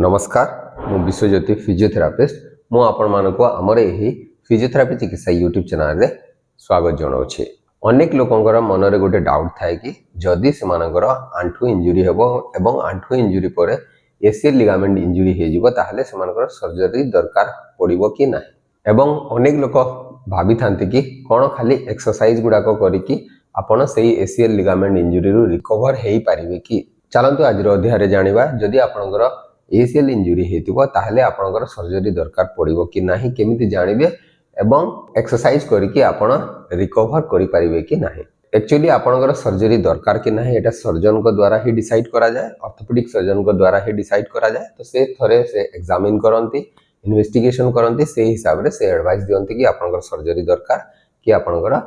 नमस्कार मु विश्वज्योति फिजियोथेरापिस्ट मु आपण मानको हमर एही फिजियोथेरापी चिकित्सा यूट्यूब चैनल रे स्वागत जनाउछि। अनेक लोकंकर मन रे गोटे डाउट थाए कि जदि से मानकर आंठू इंजुरी हेबो एवं आंठू इंजुरी परे एसीएल लिगामेंट इंजुरी हे जिवो ताहले से मानकर सर्जरी दरकार पड़िबो कि नाही एवं अनेक लोक भाबी थांती कि कोन खाली एक्सरसाइज गुडा को करी कि आपण सेही एसीएल लिगामेंट इंजुरी रु रिकवर हेई पारिबे कि। चलंतु आज रो अध्याय रे जानिबा जदि आपनकर एसीएल इंजुरी हेतिबो ताहले आपनकर सर्जरी दरकार पड़िबो कि नाही केमिति जानिबे एवं एक्सरसाइज करिकि आपण रिकवर करि पारिबे कि नाही। एक्चुअली आपनकर सर्जरी दरकार कि नाही एटा सर्जन को द्वारा ही डिसाइड करा जाय, ऑर्थोपेडिक सर्जन को द्वारा ही डिसाइड करा जाय। तो से थरे से एग्जामिन करंती, इन्वेस्टिगेशन करंती, से हिसाब रे से एडवाइस दियंती कि आपनकर सर्जरी दरकार कि आपनकर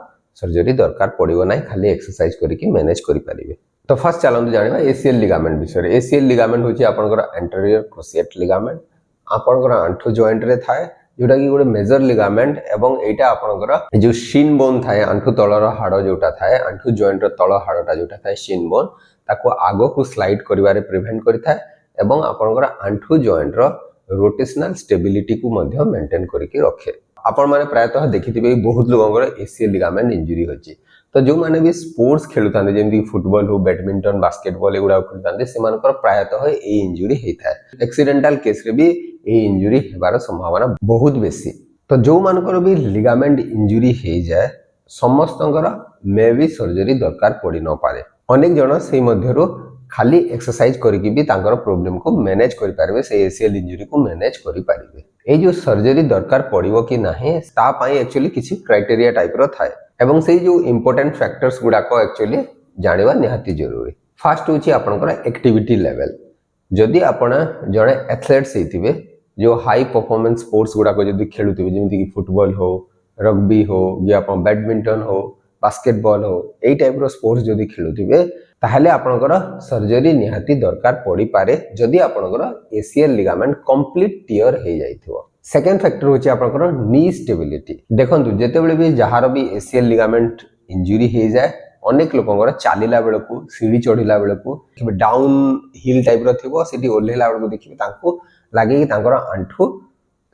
सर्जरी दरकार पड़िबो नाही, खाली एक्सरसाइज करिकि मैनेज करि पारिबे। तो फर्स्ट चलंतु जानिबा एसीएल लिगामेंट विषय। एसीएल लिगामेंट होची आपनकर एंटीरियर क्रुशिएट लिगामेंट आपनकर आंठू जॉइंट रे थाए जोटा कि गोटे मेजर लिगामेंट एवं एटा आपनकर जो शिन बोन थाए आंठू तळर हाड़ जोटा थाए आंठू जॉइंट रो तळ हाड़टा जोटा थाए शिन बोन ताको आगो को स्लाइड करिवारे प्रिवेंट करि थाए एवं आपनकर आंठू जॉइंट रो रोटेशनल स्टेबिलिटी को मध्ये मेंटेन करिकि रखे। आपण माने प्रायतः देखिथिबे बहुत लोगंकर एसीएल लिगामेंट इंजुरी होची। तो जो माने भी स्पोर्ट्स खेलुतांते जेमि फुटबॉल हो, बैडमिंटन, बास्केटबॉल एगुडा खेलुतांते से मानकर प्रायतः ए इंजुरी हेथाय। एक्सीडेंटल केस रे भी ए इंजुरी हेबार संभावना बहुत बेसी। तो जो मानकर भी लिगामेंट इंजुरी हे जाय समस्तंकर मे भी सर्जरी दरकार पड़ी न पारे। अनेक जन से मध्यरो खाली एक्सरसाइज करिकि भी तांकर प्रॉब्लम को मैनेज करि पारबे, से एसीएल इंजुरी को मैनेज करि पारबे। ए जो सर्जरी दरकार पड़िबो कि नाही ता पई एक्चुअली किछि क्राइटेरिया टाइप रो थाए एवं से जो इंपोर्टेंट फैक्टर्स गुडा को एक्चुअली जानिबा निहाती जरूरी। फर्स्ट होची आपनकर एक्टिविटी लेवल। जदि आपण जणे एथलेट्स हेतिबे जो हाई परफॉर्मेंस स्पोर्ट्स गुडा को जदि खेलुतिबे जेमिति कि फुटबॉल हो, रग्बी हो, या आपण बैडमिंटन हो, बास्केटबॉल हो, एई टाइप रो स्पोर्ट्स जदि खेलुतिबे ताहले आपनकर सर्जरी निहाती दरकार पड़ी पारे जदि आपनकर एसीएल लिगामेंट कंप्लीट टियर हे जाइथिबो। सेकेंड फैक्टर होची आपनकर नी स्टेबिलिटी। देखंतु जेतेबेले भी जहार भी एसीएल लिगामेंट इंजुरी हे जाय अनेक लोकंकर चालीला बेलकू सीढ़ी चढ़ीला बेलकू डाउन हिल टाइप रो थिबो, सिटी ओल्हेला बेलकू देखिबे तांको लागे कि तांकर आंठू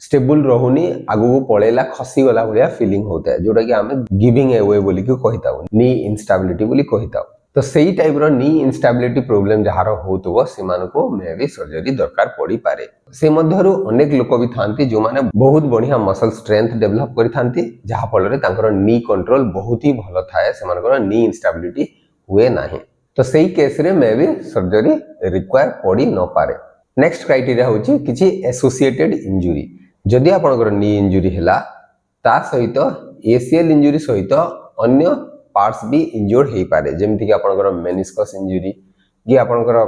स्टेबल रहुनी, आगु पळेला खसी गला भलिया फीलिंग होता है जोटा कि हमें गिविंग अवे बोली कि कहिताउ, नी इनस्टेबिलिटी बोली कहिताउ। तो सही टाइप रो नी इनस्टेबिलिटी प्रॉब्लम जहार होतबो से मानको मे भी सर्जरी दरकार पड़ी पारे। से मध्यरु अनेक लोक भी थांती जो माने बहुत बढ़िया मसल स्ट्रेंथ डेवलप करि थांती जहा फल रे तांकर नी कंट्रोल बहुत ही भलो थाए, से मानकर नी इनस्टेबिलिटी हुए नाही। तो सही केस रे मे भी सर्जरी रिक्वायर पड़ी न पारे। नेक्स्ट क्राइटेरिया होची किछि एसोसिएटेड इंजुरी। जदि आपनकर नी इंजुरी हैला ता सहित एसीएल इंजुरी सहित अन्य पार्ट्स भी इंजर्ड हे पारे, जेमति कि आपनकर मेनिस्कस इंजुरी कि आपनकर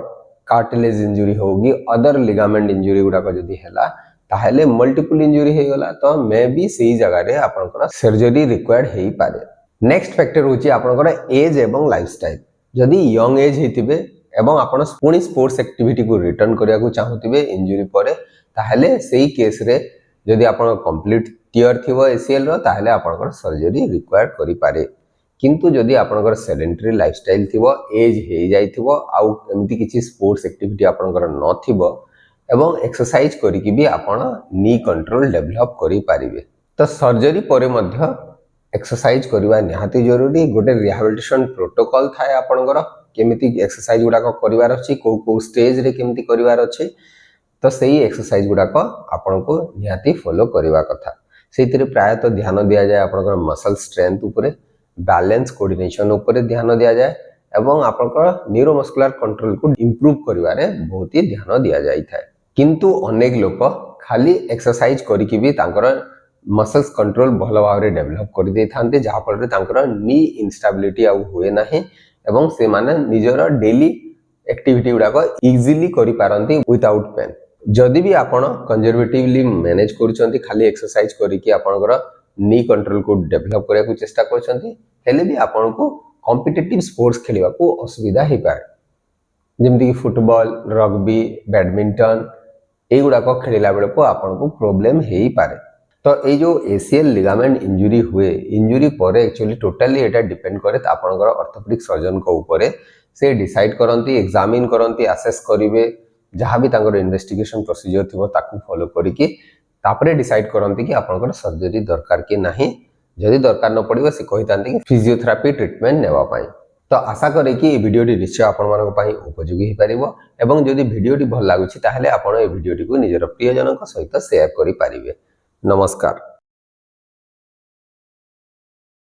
कार्टिलेज इंजुरी होगी, अदर लिगामेंट इंजुरी गुडा को जदि हैला ताहले मल्टीपल इंजुरी हे गला तो मे भी सही जगह रे आपनकर सर्जरी रिक्वायर्ड हे पारे। नेक्स्ट फैक्टर होची आपनकर एज एवं लाइफस्टाइल। जदि यंग एज हेतिबे एवं आपण पुनी स्पोर्ट्स एक्टिविटी को रिटर्न करिया को चाहूतिबे इंजुरी परे ताहले सही केस रे जदि आपण कंप्लीट टियर थिबो एसीएल रो ताहले आपनकर सर्जरी रिक्वायर्ड करि पारे। किंतु जदि आपनकर सेडेंटरी लाइफस्टाइल थिबो, एज हे जाइथिबो आउ एमिति किछि स्पोर्ट्स एक्टिविटी आपनकर न थिबो एवं एक्सरसाइज करिकि भी आपण नी कंट्रोल डेवलप करि पारिबे तो सर्जरी परे मध्य एक्सरसाइज करिवा निहाती जरूरी। गोटे रिहैबिलिटेशन प्रोटोकॉल थाए आपनकर केमिति एक्सरसाइज गुडा को करिवार अछि, को स्टेज रे केमिति करिवार अछि, तो सही एक्सरसाइज गुडा को आपन को निहाती फॉलो करिवा कथा। सेतिरे प्रायतः ध्यान दिया जाय आपनकर मसल स्ट्रेंथ उपरे, बैलेंस कोऑर्डिनेशन ऊपर ध्यान दिया जाए एवं आपनकर न्यूरोमस्कुलर कंट्रोल को इंप्रूव करिवारे बहुत ही ध्यान दिया जाय थाए। किंतु अनेक लोक खाली एक्सरसाइज करिकि भी तांकर मसल्स कंट्रोल भलो भाव डेवलप कर दे थांते जहा फल तांकर नी इनस्टेबिलिटी आउ हुए नाही एवं से माने निजर डेली एक्टिविटी गुडा को इजीली करि पारंती विदाउट पेन। जदि भी आपण कंजर्वेटिवली मैनेज करूछंती खाली एक्सरसाइज करिकि आपनकर नी कंट्रोल को डेवलप करिया को चेष्टा करछंती हेले भी आपण को कॉम्पिटिटिव स्पोर्ट्स खेलिबा को असुविधा हे पारे, जेमति कि फुटबॉल, रग्बी, बैडमिंटन एगुडा को खेलिला बेले को आपण को प्रॉब्लम हेई पारे। तो ए जो एसीएल लिगामेंट इंजुरी हुए इंजुरी परे एक्चुअली टोटली एटा डिपेंड करे आपनकर ऑर्थोपेडिक सर्जन को ऊपर से डिसाइड करंती, एग्जामिन करंती, असेस करिवे जहाँ भी तांकर इन्वेस्टिगेशन प्रोसीजर थी ताकू फॉलो करिकी तापरे डिसाइड करती कि आपंकर सर्जरी दरकार कि नहीं जदि दरकार न पड़ो से कही था कि फिजियोथेरापी ट्रिटमेंट नेवाई। तो आशा करे कि वीडियोटी निश्चय आपण उपयोगी हो पार एवं जदि वीडियोटी भल लगुच ताहले आपण ए वीडियोटी को निजर प्रियजन सहित शेयर करें। नमस्कार।